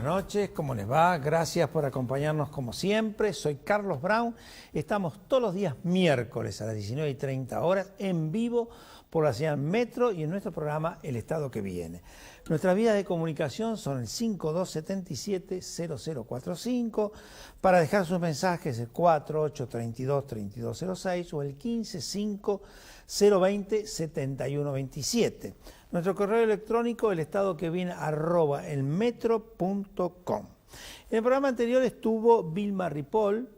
noches, ¿cómo les va? Gracias por acompañarnos como siempre. Soy Carlos Brown. Estamos todos los días miércoles a las 19:30 horas en vivo por la señal Metro y en nuestro programa El Estado que Viene. Nuestras vías de comunicación son el 5277-0045. Para dejar sus mensajes el 4832-3206 o el 155-020-7127. Nuestro correo electrónico, elestadoqueviene@elmetro.com. En el programa anterior estuvo Vilma Ripoll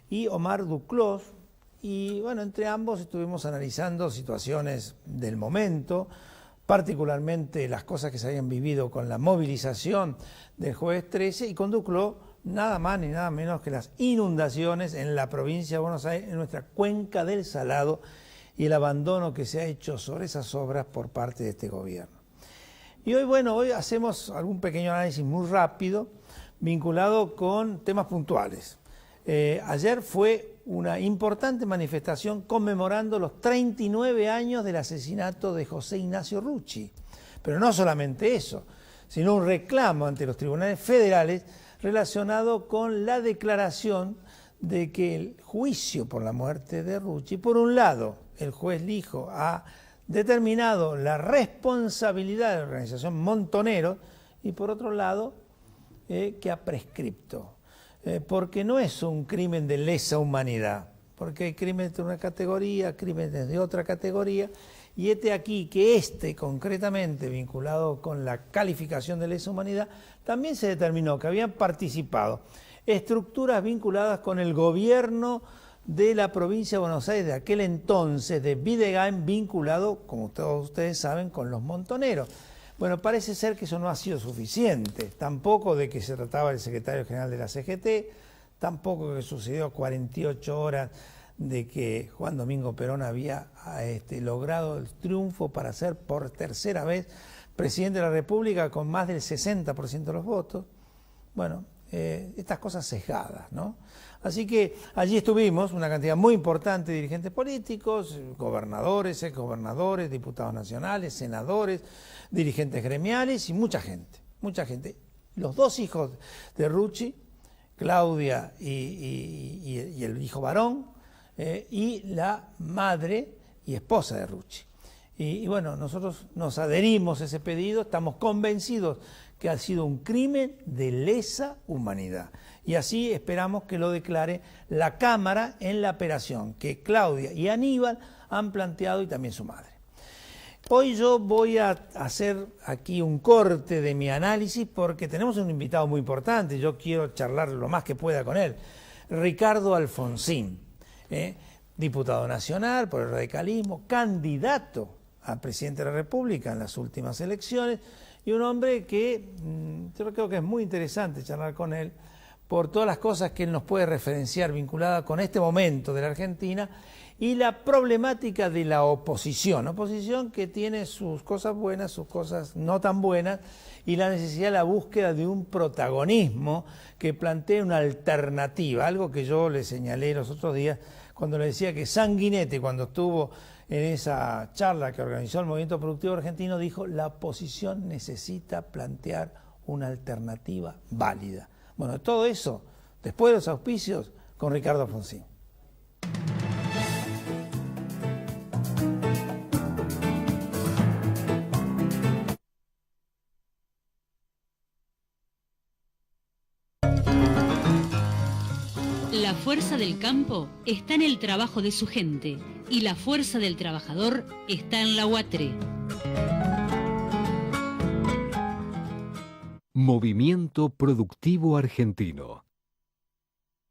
y Omar Duclos, y bueno, entre ambos estuvimos analizando situaciones del momento, particularmente las cosas que se habían vivido con la movilización del jueves 13, y con Duclos nada más ni nada menos que las inundaciones en la provincia de Buenos Aires, en nuestra cuenca del Salado, y el abandono que se ha hecho sobre esas obras por parte de este gobierno. Y hoy hacemos algún pequeño análisis muy rápido vinculado con temas puntuales. Ayer fue una importante manifestación conmemorando los 39 años del asesinato de José Ignacio Rucci. Pero no solamente eso, sino un reclamo ante los tribunales federales relacionado con la declaración de que el juicio por la muerte de Rucci, por un lado, el juez Lijo ha determinado la responsabilidad de la organización Montoneros y por otro lado que ha prescripto, porque no es un crimen de lesa humanidad, porque hay crímenes de una categoría, crímenes de otra categoría, y aquí que concretamente vinculado con la calificación de lesa humanidad, también se determinó que habían participado estructuras vinculadas con el gobierno de la provincia de Buenos Aires de aquel entonces, de Videgain, vinculado, como todos ustedes saben, con los Montoneros. Bueno, parece ser que eso no ha sido suficiente, tampoco de que se trataba del secretario general de la CGT, tampoco que sucedió 48 horas de que Juan Domingo Perón había logrado el triunfo para ser por tercera vez presidente de la República con más del 60% de los votos. Bueno, estas cosas sesgadas, ¿no? Así que allí estuvimos una cantidad muy importante de dirigentes políticos, gobernadores, exgobernadores, diputados nacionales, senadores, dirigentes gremiales y mucha gente, mucha gente. Los dos hijos de Rucci, Claudia y el hijo varón, y la madre y esposa de Rucci. Y bueno, nosotros nos adherimos a ese pedido, estamos convencidos que ha sido un crimen de lesa humanidad. Y así esperamos que lo declare la Cámara en la apelación que Claudia y Aníbal han planteado y también su madre. Hoy yo voy a hacer aquí un corte de mi análisis porque tenemos un invitado muy importante, yo quiero charlar lo más que pueda con él, Ricardo Alfonsín, diputado nacional por el radicalismo, candidato a presidente de la República en las últimas elecciones, y un hombre que yo creo que es muy interesante charlar con él por todas las cosas que él nos puede referenciar vinculadas con este momento de la Argentina y la problemática de la oposición que tiene sus cosas buenas, sus cosas no tan buenas, y la necesidad de la búsqueda de un protagonismo que plantee una alternativa, algo que yo le señalé los otros días cuando le decía que Sanguinetti, cuando estuvo en esa charla que organizó el Movimiento Productivo Argentino, dijo: la oposición necesita plantear una alternativa válida. Bueno, todo eso, después de los auspicios, con Ricardo Alfonsín. La fuerza del campo está en el trabajo de su gente y la fuerza del trabajador está en la UATRE. Movimiento Productivo Argentino.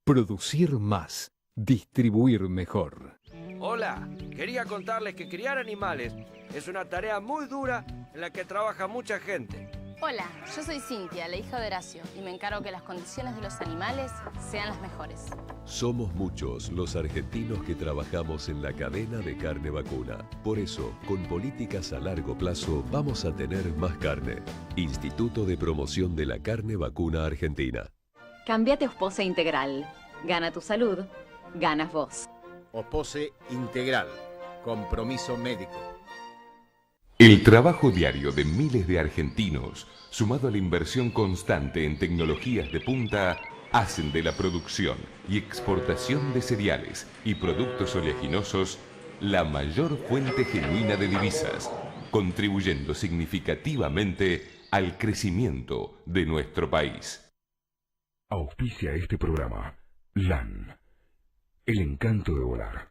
Producir más, distribuir mejor. Hola, quería contarles que criar animales es una tarea muy dura en la que trabaja mucha gente. Hola, yo soy Cintia, la hija de Horacio, y me encargo que las condiciones de los animales sean las mejores. Somos muchos los argentinos que trabajamos en la cadena de carne vacuna. Por eso, con políticas a largo plazo, vamos a tener más carne. Instituto de Promoción de la Carne Vacuna Argentina. Cámbiate a Ospose Integral. Gana tu salud, ganas vos. Ospose Integral. Compromiso médico. El trabajo diario de miles de argentinos, sumado a la inversión constante en tecnologías de punta, hacen de la producción y exportación de cereales y productos oleaginosos la mayor fuente genuina de divisas, contribuyendo significativamente al crecimiento de nuestro país. Auspicia este programa LAN, el encanto de volar.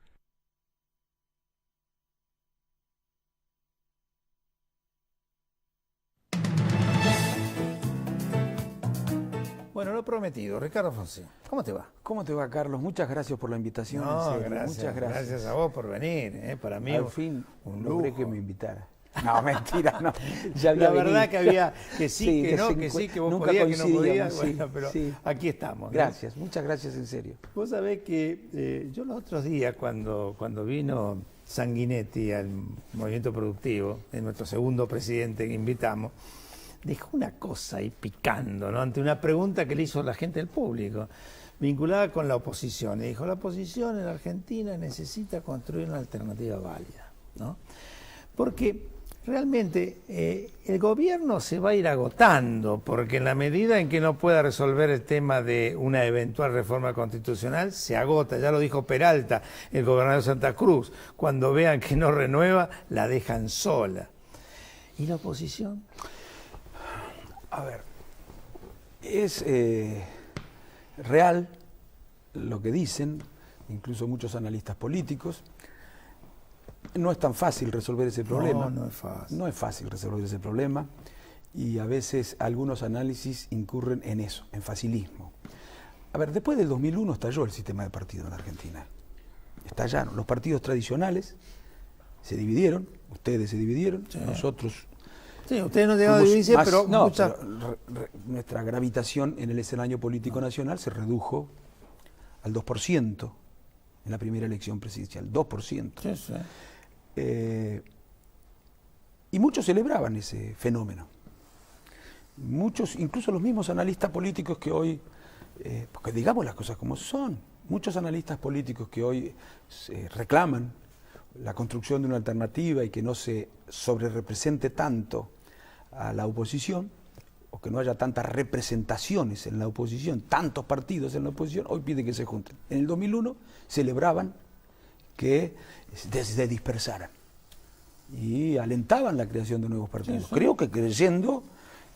Bueno, lo prometido. Ricardo Fonsi, ¿cómo te va? ¿Cómo te va, Carlos? Muchas gracias por la invitación. No, en serio. gracias, Muchas gracias. Gracias a vos por venir. Para mí al fin un logré lujo que me invitara. No, mentira, no. Ya la había verdad venido. que había que sí, que no, que sí, que vos nunca podías, que no podías. sí, Bueno, pero sí. aquí estamos. Gracias, muchas gracias en serio. Vos sabés que yo los otros días, cuando vino Sanguinetti al Movimiento Productivo, nuestro segundo presidente que invitamos, dejó una cosa ahí picando, ¿no? Ante una pregunta que le hizo la gente del público, vinculada con la oposición. Y dijo, la oposición en Argentina necesita construir una alternativa válida, ¿no? Porque realmente el gobierno se va a ir agotando, porque en la medida en que no pueda resolver el tema de una eventual reforma constitucional, se agota. Ya lo dijo Peralta, el gobernador de Santa Cruz, cuando vean que no renueva, la dejan sola. ¿Y la oposición? A ver, es real lo que dicen, incluso muchos analistas políticos. No es tan fácil resolver ese problema. No es fácil. No es fácil resolver ese problema y a veces algunos análisis incurren en eso, en facilismo. A ver, después del 2001 estalló el sistema de partidos en Argentina. Estallaron. Los partidos tradicionales se dividieron, ustedes se dividieron, sí. Nosotros... Sí, ustedes no llegaron a dividirse, pero no, muchas... pero nuestra gravitación en el escenario político nacional se redujo al 2% en la primera elección presidencial, 2%. Sí, sí. Y muchos celebraban ese fenómeno. Muchos, incluso los mismos analistas políticos que hoy, porque digamos las cosas como son, muchos analistas políticos que hoy reclaman la construcción de una alternativa y que no se sobrerepresente tanto a la oposición, o que no haya tantas representaciones en la oposición, tantos partidos en la oposición, hoy piden que se junten. En el 2001 celebraban que se dispersaran y alentaban la creación de nuevos partidos. Sí, sí. Creo que creyendo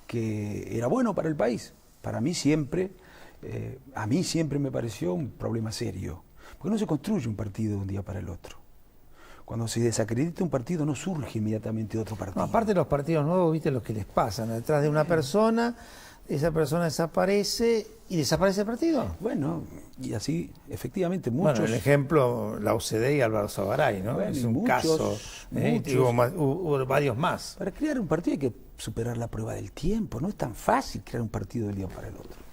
que era bueno para el país. Para mí siempre, a mí siempre me pareció un problema serio, porque no se construye un partido de un día para el otro. Cuando se desacredita un partido no surge inmediatamente otro partido. No, aparte de los partidos nuevos, viste lo que les pasa, ¿no? Detrás de una persona, esa persona desaparece y desaparece el partido. Bueno, y así efectivamente muchos... Bueno, el ejemplo, la UCD y Álvaro Sabaray, ¿no? Bueno, es un muchos, caso, hubo varios más. Para crear un partido hay que superar la prueba del tiempo, no es tan fácil crear un partido del día para el otro.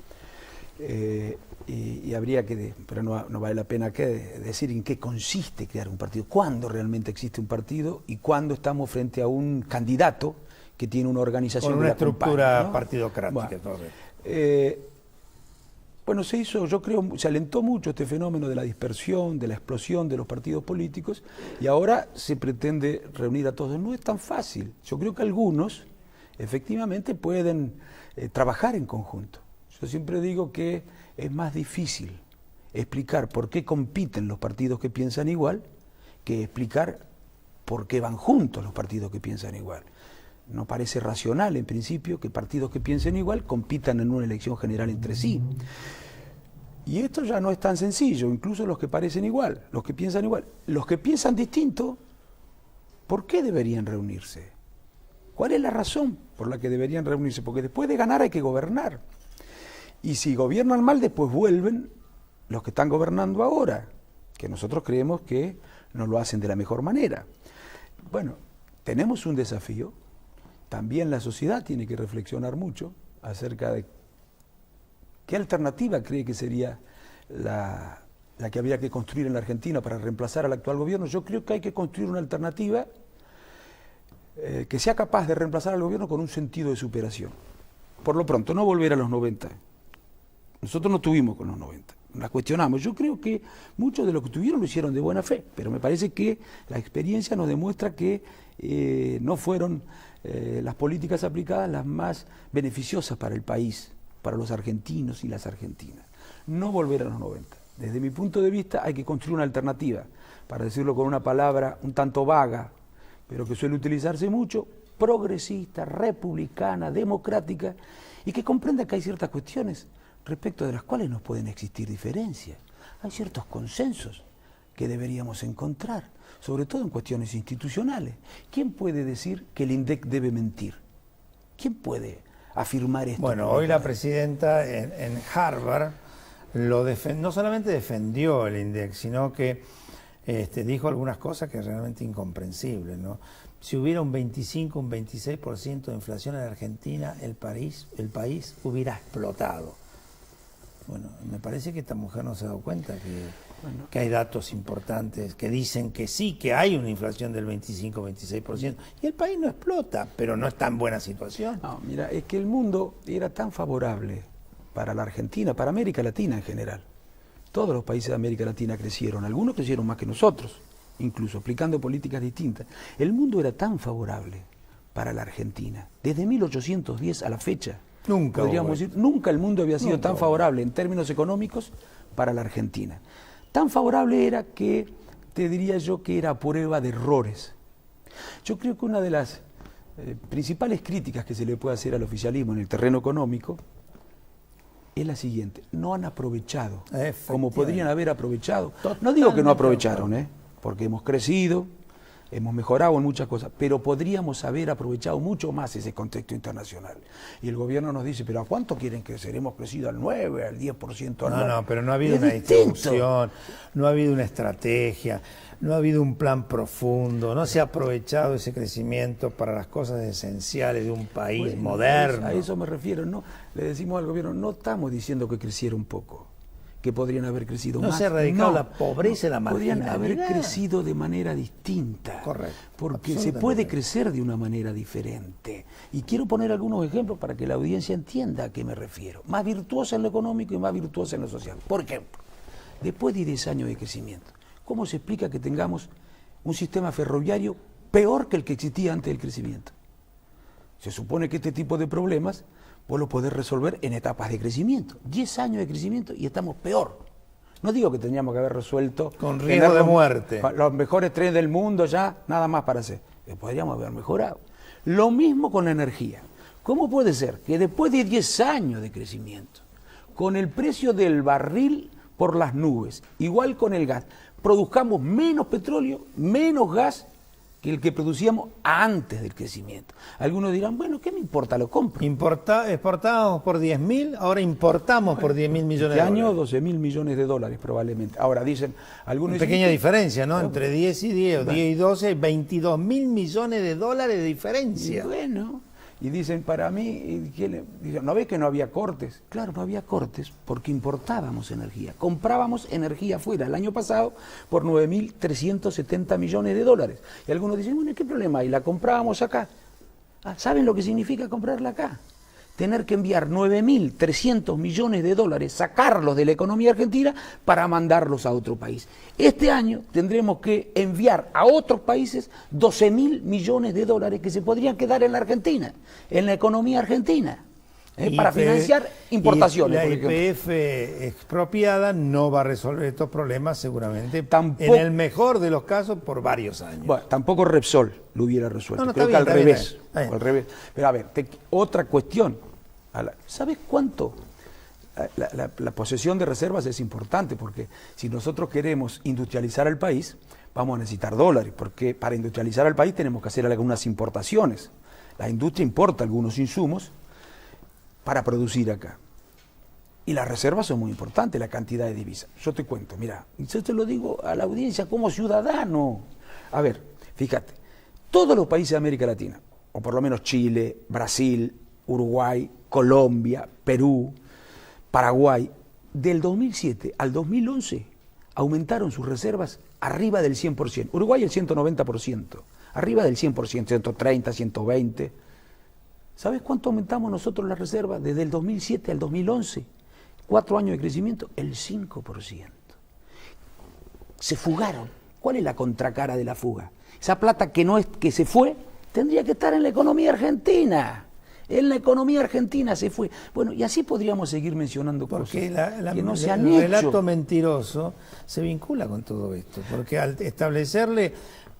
Y habría que, pero no vale la pena que decir en qué consiste crear un partido, cuándo realmente existe un partido y cuándo estamos frente a un candidato que tiene una organización, con una estructura, ¿no? Partidocrática. Bueno, se hizo, yo creo, se alentó mucho este fenómeno de la dispersión, de la explosión de los partidos políticos y ahora se pretende reunir a todos. No es tan fácil. Yo creo que algunos efectivamente pueden trabajar en conjunto. Yo siempre digo que es más difícil explicar por qué compiten los partidos que piensan igual que explicar por qué van juntos los partidos que piensan igual. No parece racional en principio que partidos que piensen igual compitan en una elección general entre sí. Y esto ya no es tan sencillo, incluso los que parecen igual, los que piensan igual. Los que piensan distinto, ¿por qué deberían reunirse? ¿Cuál es la razón por la que deberían reunirse? Porque después de ganar hay que gobernar. Y si gobiernan mal, después vuelven los que están gobernando ahora, que nosotros creemos que no lo hacen de la mejor manera. Bueno, tenemos un desafío. También la sociedad tiene que reflexionar mucho acerca de qué alternativa cree que sería la que habría que construir en la Argentina para reemplazar al actual gobierno. Yo creo que hay que construir una alternativa que sea capaz de reemplazar al gobierno con un sentido de superación. Por lo pronto, no volver a los 90. Nosotros no tuvimos con los 90. las cuestionamos. Yo creo que muchos de los que tuvieron lo hicieron de buena fe, pero me parece que la experiencia nos demuestra que no fueron las políticas aplicadas las más beneficiosas para el país, para los argentinos y las argentinas. No volver a los 90. Desde mi punto de vista hay que construir una alternativa, para decirlo con una palabra un tanto vaga, pero que suele utilizarse mucho, progresista, republicana, democrática, y que comprenda que hay ciertas cuestiones respecto de las cuales no pueden existir diferencias. Hay ciertos consensos que deberíamos encontrar, sobre todo en cuestiones institucionales. ¿Quién puede decir que el INDEC debe mentir? ¿Quién puede afirmar esto? Bueno, hoy la presidenta en Harvard no solamente defendió el INDEC, sino que dijo algunas cosas que es realmente incomprensibles, ¿no? Si hubiera un 25, un 26% de inflación en Argentina, el país hubiera explotado. Bueno, me parece que esta mujer no se ha dado cuenta que hay datos importantes que dicen que sí, que hay una inflación del 25-26%, y el país no explota, pero no está en buena situación. No, mira, es que el mundo era tan favorable para la Argentina, para América Latina en general. Todos los países de América Latina crecieron, algunos crecieron más que nosotros, incluso aplicando políticas distintas. El mundo era tan favorable para la Argentina, desde 1810 a la fecha. Nunca el mundo había sido tan favorable en términos económicos para la Argentina. Tan favorable era que, te diría yo, que era a prueba de errores. Yo creo que una de las principales críticas que se le puede hacer al oficialismo en el terreno económico es la siguiente: no han aprovechado como podrían haber aprovechado. No digo que no aprovecharon, porque hemos crecido, hemos mejorado en muchas cosas, pero podríamos haber aprovechado mucho más ese contexto internacional. Y el gobierno nos dice, ¿pero a cuánto quieren crecer? Hemos crecido al 9, al 10% anual. No, pero no ha habido una distribución, no ha habido una estrategia, no ha habido un plan profundo, no se ha aprovechado ese crecimiento para las cosas esenciales de un país moderno. A eso me refiero, ¿no? Le decimos al gobierno, no estamos diciendo que creciera un poco, que podrían haber crecido más. No se ha erradicado la pobreza y la marginalidad. Podrían haber crecido de manera distinta. Correcto. Porque se puede crecer de una manera diferente. Y quiero poner algunos ejemplos para que la audiencia entienda a qué me refiero. Más virtuosa en lo económico y más virtuosa en lo social. Por ejemplo, después de 10 años de crecimiento, ¿cómo se explica que tengamos un sistema ferroviario peor que el que existía antes del crecimiento? Se supone que este tipo de problemas vos lo podés resolver en etapas de crecimiento. 10 años de crecimiento y estamos peor. No digo que teníamos que haber resuelto con riesgo de muerte los mejores trenes del mundo, ya nada más para hacer. Podríamos haber mejorado. Lo mismo con la energía. ¿Cómo puede ser que después de 10 años de crecimiento, con el precio del barril por las nubes, igual con el gas, produzcamos menos petróleo, menos gas que el que producíamos antes del crecimiento? Algunos dirán, bueno, ¿qué me importa? Lo compro. Exportábamos por 10.000, ahora importamos por 10.000 millones de dólares. Este año 12.000 millones de dólares probablemente. Ahora dicen, algunos dicen, pequeña diferencia, ¿no? Entre 10 y 10, bueno, 10 y 12, 22.000 millones de dólares de diferencia. Y bueno, y dicen, para mí, ¿no ves que no había cortes? Claro, no había cortes porque importábamos energía. Comprábamos energía afuera el año pasado por 9.370 millones de dólares. Y algunos dicen, bueno, ¿qué problema hay? La comprábamos acá. ¿Saben lo que significa comprarla acá? Tener que enviar 9.300 millones de dólares, sacarlos de la economía argentina para mandarlos a otro país. Este año tendremos que enviar a otros países 12.000 millones de dólares que se podrían quedar en la Argentina, en la economía argentina, para financiar importaciones. La YPF expropiada no va a resolver estos problemas seguramente, tampoco, en el mejor de los casos, por varios años. Bueno, tampoco Repsol lo hubiera resuelto. Creo que al revés. Al revés. Pero a ver, otra cuestión. ¿Sabes cuánto? La posesión de reservas es importante, porque si nosotros queremos industrializar al país, vamos a necesitar dólares, porque para industrializar al país tenemos que hacer algunas importaciones. La industria importa algunos insumos para producir acá. Y las reservas son muy importantes, la cantidad de divisas. Yo te cuento, mira, yo te lo digo a la audiencia como ciudadano. A ver, fíjate, todos los países de América Latina, o por lo menos Chile, Brasil, Uruguay, Colombia, Perú, Paraguay, del 2007 al 2011 aumentaron sus reservas arriba del 100%. Uruguay el 190%, arriba del 100%, 130, 120. ¿Sabes cuánto aumentamos nosotros las reservas desde el 2007 al 2011? 4 años de crecimiento, el 5%. Se fugaron. ¿Cuál es la contracara de la fuga? Esa plata que no es que se fue, tendría que estar en la economía argentina. En la economía argentina se fue. Bueno, y así podríamos seguir mencionando porque cosas que no se han el hecho. El relato mentiroso se vincula con todo esto, porque al establecerle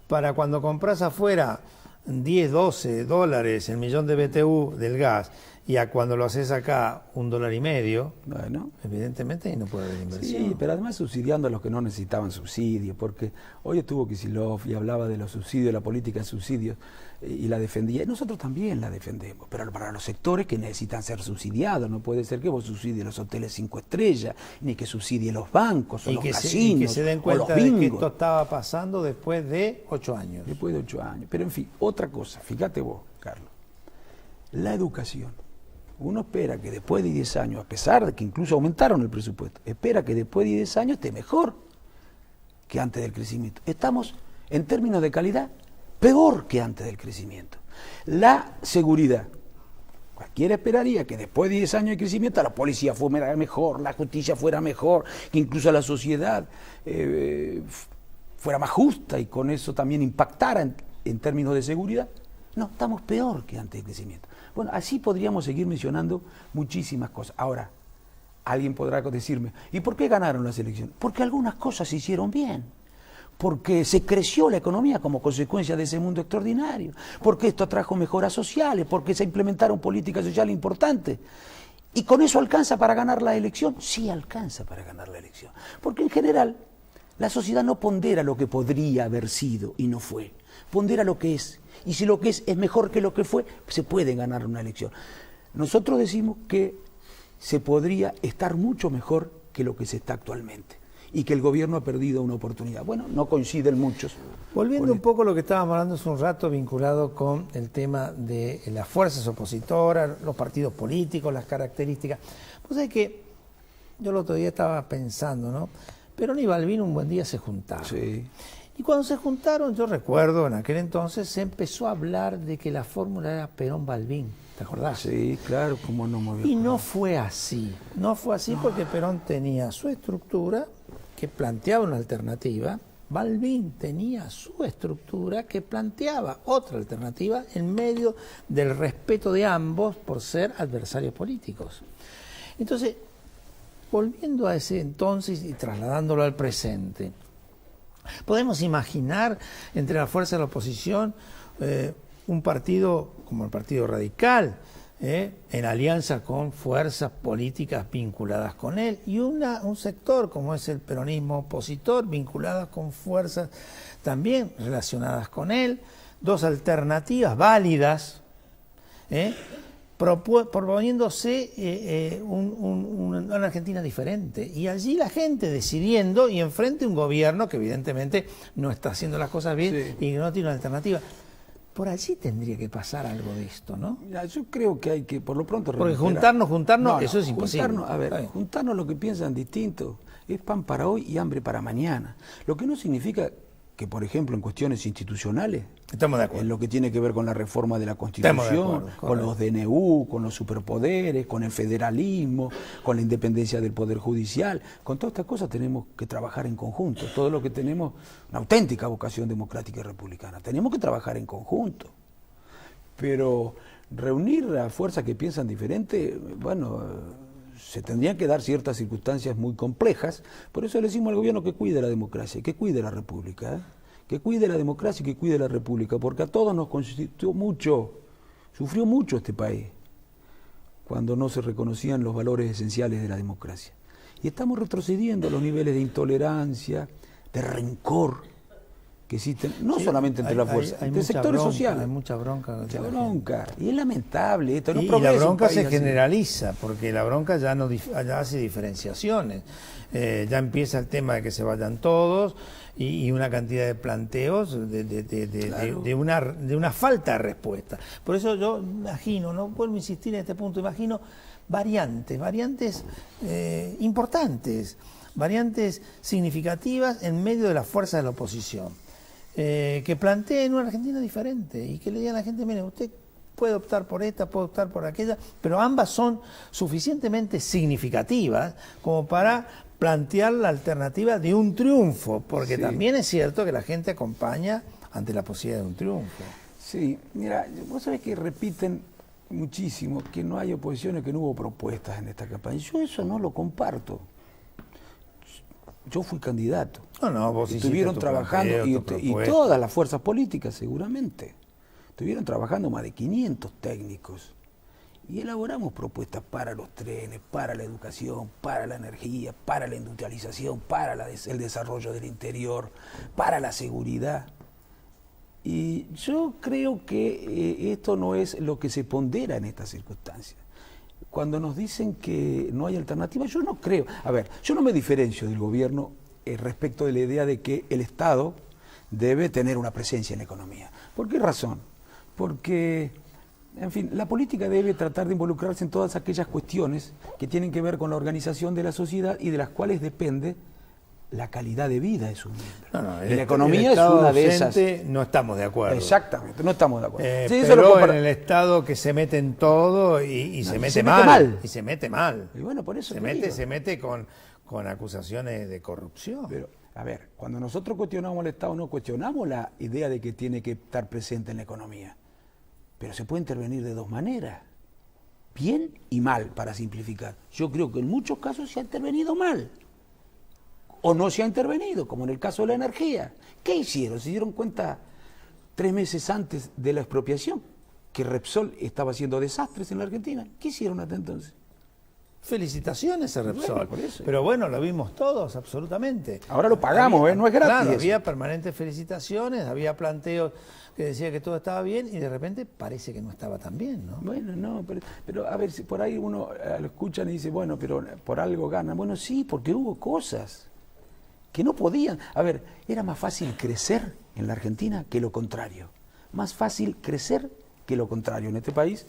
para cuando compras afuera 10, 12 dólares el millón de BTU del gas, y a cuando lo haces acá $1.50, bueno, evidentemente ahí no puede haber inversión. Sí, pero además subsidiando a los que no necesitaban subsidios, porque hoy estuvo Kicillof y hablaba de los subsidios, la política de subsidios, y la defendía. Nosotros también la defendemos, pero para los sectores que necesitan ser subsidiados. No puede ser que vos subsidies los hoteles 5 estrellas, ni que subsidie los bancos o los casinos, y que se den cuenta de que esto estaba pasando después de 8 años. Después de 8 años. Pero en fin, otra cosa, fíjate vos, Carlos, la educación. Uno espera que después de 10 años, a pesar de que incluso aumentaron el presupuesto, espera que después de 10 años esté mejor que antes del crecimiento. Estamos, en términos de calidad, peor que antes del crecimiento. La seguridad. Cualquiera esperaría que después de 10 años de crecimiento la policía fuera mejor, la justicia fuera mejor, que incluso la sociedad fuera más justa y con eso también impactara en términos de seguridad. No, estamos peor que antes del crecimiento. Bueno, así podríamos seguir mencionando muchísimas cosas. Ahora, alguien podrá decirme, ¿y por qué ganaron las elecciones? Porque algunas cosas se hicieron bien, porque se creció la economía como consecuencia de ese mundo extraordinario, porque esto trajo mejoras sociales, porque se implementaron políticas sociales importantes. ¿Y con eso alcanza para ganar la elección? Sí alcanza para ganar la elección, porque en general la sociedad no pondera lo que podría haber sido y no fue, pondera lo que es. Y si lo que es mejor que lo que fue, se puede ganar una elección. Nosotros decimos que se podría estar mucho mejor que lo que se está actualmente y que el gobierno ha perdido una oportunidad. Bueno, no coinciden muchos. Volviendo un poco a lo que estábamos hablando hace un rato, vinculado con el tema de las fuerzas opositoras, los partidos políticos, las características. Pues es que yo el otro día estaba pensando, ¿no? Perón y Balbín un buen día se juntaron. Sí. Y cuando se juntaron, yo recuerdo, en aquel entonces se empezó a hablar de que la fórmula era Perón-Balbín, ¿te acordás? Sí, claro, cómo no me había Y no fue así, porque Perón tenía su estructura que planteaba una alternativa, Balbín tenía su estructura que planteaba otra alternativa en medio del respeto de ambos por ser adversarios políticos. Entonces, volviendo a ese entonces y trasladándolo al presente, podemos imaginar entre las fuerzas de la oposición un partido como el Partido Radical, en alianza con fuerzas políticas vinculadas con él, y un sector como es el peronismo opositor, vinculadas con fuerzas también relacionadas con él, dos alternativas válidas, proponiéndose una Argentina diferente, y allí la gente decidiendo y enfrente un gobierno que evidentemente no está haciendo las cosas bien, sí, y que no tiene una alternativa. Por allí tendría que pasar algo de esto, ¿no? Mira, yo creo que hay que por lo pronto porque juntarnos, eso es imposible. Juntarnos lo que piensan distinto es pan para hoy y hambre para mañana. Lo que no significa que, por ejemplo, en cuestiones institucionales, estamos de acuerdo, en lo que tiene que ver con la reforma de la Constitución, con los DNU, con los superpoderes, con el federalismo, con la independencia del Poder Judicial, con todas estas cosas tenemos que trabajar en conjunto. Todo lo que tenemos, una auténtica vocación democrática y republicana, tenemos que trabajar en conjunto. Pero reunir a fuerzas que piensan diferente, bueno, se tendrían que dar ciertas circunstancias muy complejas. Por eso le decimos al gobierno que cuide la democracia, que cuide la república, que cuide la democracia y que cuide la república, porque a todos nos constituyó mucho, sufrió mucho este país cuando no se reconocían los valores esenciales de la democracia. Y estamos retrocediendo a los niveles de intolerancia, de rencor que existen, no solamente entre las fuerzas, entre sectores sociales. Hay mucha bronca. Y es lamentable esto. Y la bronca se generaliza, porque la bronca ya hace diferenciaciones. Ya empieza el tema de que se vayan todos y una cantidad de planteos de una falta de respuesta. Por eso yo imagino, no vuelvo a insistir en este punto, imagino variantes importantes, variantes significativas en medio de la fuerza de la oposición. Que planteen una Argentina diferente y que le digan a la gente, mire, usted puede optar por esta, puede optar por aquella, pero ambas son suficientemente significativas como para plantear la alternativa de un triunfo, porque también es cierto que la gente acompaña ante la posibilidad de un triunfo. Sí, mira, vos sabés que repiten muchísimo que no hay oposiciones, que no hubo propuestas en esta campaña. Yo eso no lo comparto. Yo fui candidato. Vos estuvieron trabajando y todas las fuerzas políticas seguramente. Estuvieron trabajando más de 500 técnicos y elaboramos propuestas para los trenes, para la educación, para la energía, para la industrialización, para el desarrollo del interior, para la seguridad. Y yo creo que esto no es lo que se pondera en estas circunstancias. Cuando nos dicen que no hay alternativa, yo no creo. A ver, yo no me diferencio del gobierno respecto de la idea de que el Estado debe tener una presencia en la economía. ¿Por qué razón? Porque, en fin, la política debe tratar de involucrarse en todas aquellas cuestiones que tienen que ver con la organización de la sociedad y de las cuales depende la calidad de vida de sus miembros. Y la economía es una de esas. No estamos de acuerdo. Exactamente, no estamos de acuerdo. Sí, pero en el Estado que se mete en todo y se mete mal. Y se mete mal. Y bueno, por eso se mete con acusaciones de corrupción. Pero, a ver, cuando nosotros cuestionamos al Estado, no cuestionamos la idea de que tiene que estar presente en la economía. Pero se puede intervenir de dos maneras. Bien y mal, para simplificar. Yo creo que en muchos casos se ha intervenido mal. O no se ha intervenido, como en el caso de la energía. ¿Qué hicieron? ¿Se dieron cuenta 3 meses antes de la expropiación que Repsol estaba haciendo desastres en la Argentina? ¿Qué hicieron hasta entonces? Felicitaciones a Repsol. Bueno, por eso. Pero bueno, lo vimos todos, absolutamente. Ahora lo pagamos, no es gratis. Claro, había permanentes felicitaciones, había planteos que decía que todo estaba bien y de repente parece que no estaba tan bien, ¿no? Bueno, no, pero a ver, si por ahí uno lo escuchan y dice, bueno, pero por algo ganan. Bueno, sí, porque hubo cosas que no podían. A ver, era más fácil crecer en la Argentina que lo contrario. Más fácil crecer que lo contrario en este país,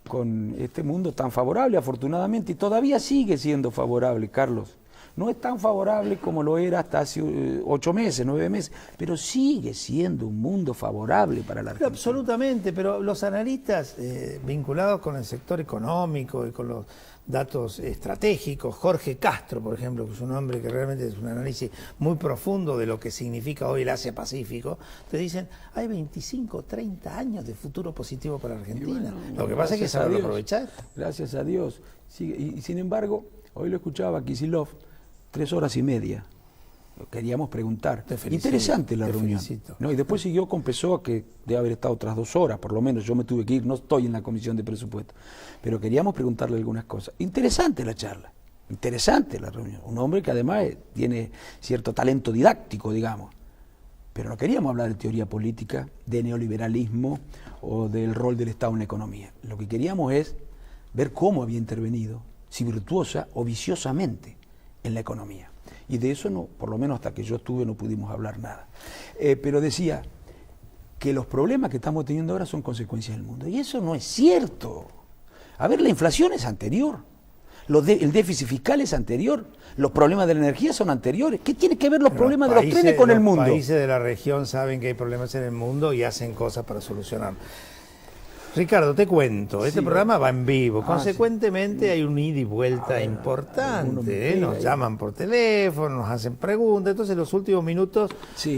con este mundo tan favorable, afortunadamente, y todavía sigue siendo favorable, Carlos. No es tan favorable como lo era hasta hace 8 meses, 9 meses, pero sigue siendo un mundo favorable para la Argentina. Pero absolutamente, pero los analistas vinculados con el sector económico y con los datos estratégicos, Jorge Castro, por ejemplo, que es un hombre que realmente es un análisis muy profundo de lo que significa hoy el Asia-Pacífico, te dicen, hay 25, 30 años de futuro positivo para Argentina. Bueno, lo que pasa es que saberlo aprovechar. Gracias a Dios. Sí, y sin embargo, hoy lo escuchaba a Kicillof, 3 horas y media. Queríamos preguntar. Interesante la reunión. No, y después siguió con Pessoa, que debe haber estado otras 2 horas, por lo menos yo me tuve que ir, no estoy en la comisión de presupuesto. Pero queríamos preguntarle algunas cosas. Interesante la charla, interesante la reunión. Un hombre que además tiene cierto talento didáctico, digamos. Pero no queríamos hablar de teoría política, de neoliberalismo o del rol del Estado en la economía. Lo que queríamos es ver cómo había intervenido, si virtuosa o viciosamente, en la economía. Y de eso, no, por lo menos hasta que yo estuve, no pudimos hablar nada. Pero decía que los problemas que estamos teniendo ahora son consecuencias del mundo. Y eso no es cierto. A ver, la inflación es anterior. El déficit fiscal es anterior. Los problemas de la energía son anteriores. ¿Qué tiene que ver los problemas de los trenes con el mundo? Los países de la región saben que hay problemas en el mundo y hacen cosas para solucionarlos. Ricardo, te cuento, este programa va en vivo, consecuentemente hay un ida y vuelta importante, nos llaman por teléfono, nos hacen preguntas, entonces los últimos minutos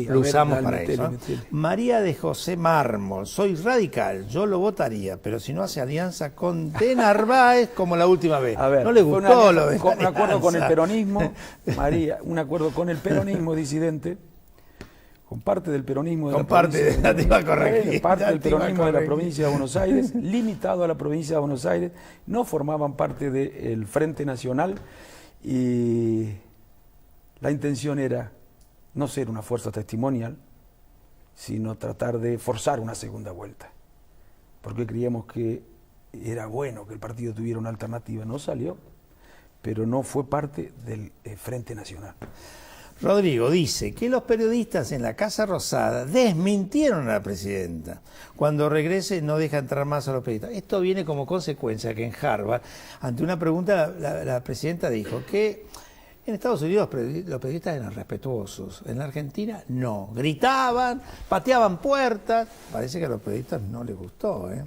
lo usamos para eso. María de José Mármol, soy radical, yo lo votaría, pero si no hace alianza con De Narváez como la última vez. A ver, no le gustó lo de la un acuerdo con el peronismo, María, un acuerdo con el peronismo disidente. Con parte del peronismo de la provincia de Buenos Aires, limitado a la provincia de Buenos Aires, no formaban parte del Frente Nacional y la intención era no ser una fuerza testimonial, sino tratar de forzar una segunda vuelta, porque creíamos que era bueno que el partido tuviera una alternativa. No salió, pero no fue parte del Frente Nacional. Rodrigo dice que los periodistas en la Casa Rosada desmintieron a la presidenta. Cuando regrese no deja entrar más a los periodistas. Esto viene como consecuencia que en Harvard, ante una pregunta, la presidenta dijo que en Estados Unidos los periodistas eran respetuosos. En la Argentina no. Gritaban, pateaban puertas. Parece que a los periodistas no les gustó, ¿eh?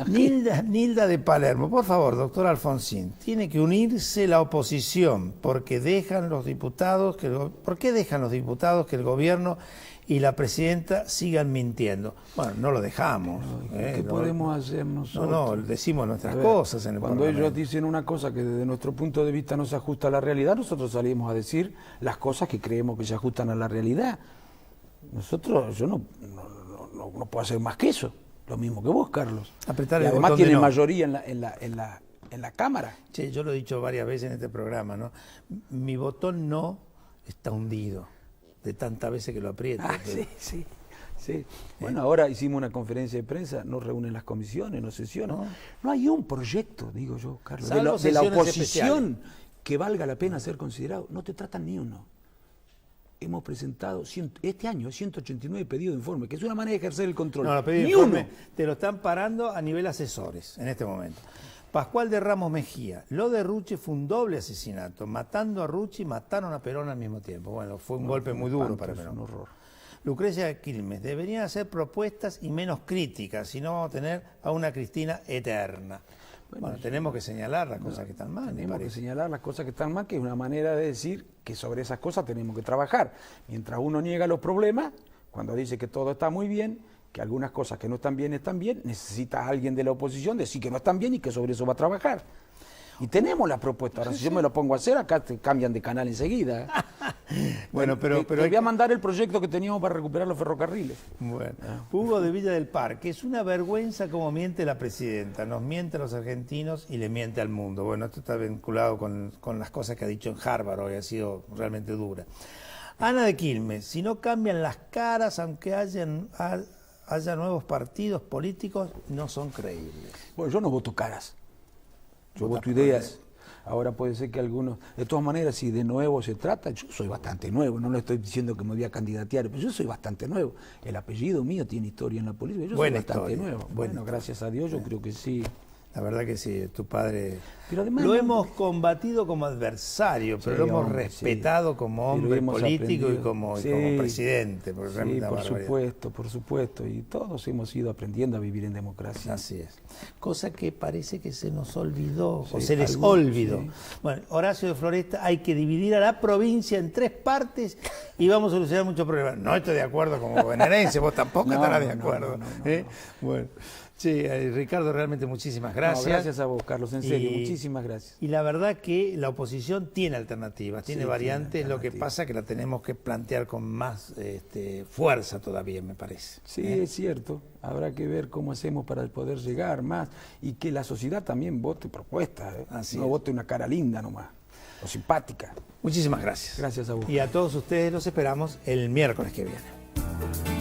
Nilda de Palermo, por favor, doctor Alfonsín, tiene que unirse la oposición porque dejan los diputados ¿por qué dejan los diputados que el gobierno y la presidenta sigan mintiendo? Bueno, no lo dejamos. ¿Qué podemos hacer nosotros? No, decimos nuestras cosas en el Cuando Parlamento. ellos dicen una cosa que desde nuestro punto de vista no se ajusta a la realidad, nosotros salimos a decir las cosas que creemos que se ajustan a la realidad. Yo no puedo hacer más que eso. Lo mismo que vos, Carlos. Apretar y el además botón de tiene no. mayoría en la Cámara. Che, yo lo he dicho varias veces en este programa, ¿no? Mi botón no está hundido de tantas veces que lo aprieto. Sí. Bueno, ahora hicimos una conferencia de prensa, no reúnen las comisiones, no sesionan. No hay un proyecto, digo yo, Carlos, de la sesiones oposición especiales que valga la pena ser considerado. No te tratan ni uno. Hemos presentado este año 189 pedidos de informe, que es una manera de ejercer el control. No, los pedidos de informe te lo están parando a nivel asesores en este momento. Pascual de Ramos Mejía, lo de Rucci fue un doble asesinato. Matando a Rucci, mataron a Perón al mismo tiempo. Bueno, fue un golpe muy duro para Perón. Un horror. Lucrecia Quilmes, deberían hacer propuestas y menos críticas, si no vamos a tener a una Cristina eterna. Bueno, tenemos que señalar las cosas que están mal. Tenemos que señalar las cosas que están mal, que es una manera de decir que sobre esas cosas tenemos que trabajar. Mientras uno niega los problemas, cuando dice que todo está muy bien, que algunas cosas que no están bien, necesita a alguien de la oposición decir que no están bien y que sobre eso va a trabajar. Y tenemos la propuesta. Ahora, si yo me lo pongo a hacer, acá te cambian de canal enseguida. Bueno, pero te voy a mandar el proyecto que teníamos para recuperar los ferrocarriles. Bueno, Hugo de Villa del Parque, es una vergüenza cómo miente la presidenta, nos miente a los argentinos y le miente al mundo. Bueno, esto está vinculado con las cosas que ha dicho en Harvard hoy, ha sido realmente dura. Ana de Quilmes, si no cambian las caras, aunque haya nuevos partidos políticos, no son creíbles. Bueno, yo no voto caras. Yo voto ideas. Ahora puede ser que algunos... De todas maneras, si de nuevo se trata, yo soy bastante nuevo. No le estoy diciendo que me voy a candidatear, pero yo soy bastante nuevo. El apellido mío tiene historia en la política. Yo soy bastante nuevo. Bueno, gracias a Dios, yo creo que sí. La verdad que sí, tu padre... Pero además, lo hemos combatido como adversario, pero lo hemos respetado como hombre político y como presidente. Sí, por supuesto. Y todos hemos ido aprendiendo a vivir en democracia. Así es. Cosa que parece que se nos olvidó, o se les olvidó. Sí. Bueno, Horacio de Floresta, hay que dividir a la provincia en 3 partes y vamos a solucionar muchos problemas. No estoy de acuerdo como bonaerense, vos tampoco estarás de acuerdo. Bueno. Sí, Ricardo, realmente muchísimas gracias. Gracias a vos, Carlos, en serio, muchísimas gracias. Y la verdad que la oposición tiene alternativas, tiene variantes, lo que pasa es que la tenemos que plantear con más fuerza todavía, me parece. Sí, es cierto, habrá que ver cómo hacemos para poder llegar más y que la sociedad también vote propuestas, no vote una cara linda nomás, o simpática. Muchísimas gracias. Gracias a vos. Y a todos ustedes los esperamos el miércoles que viene.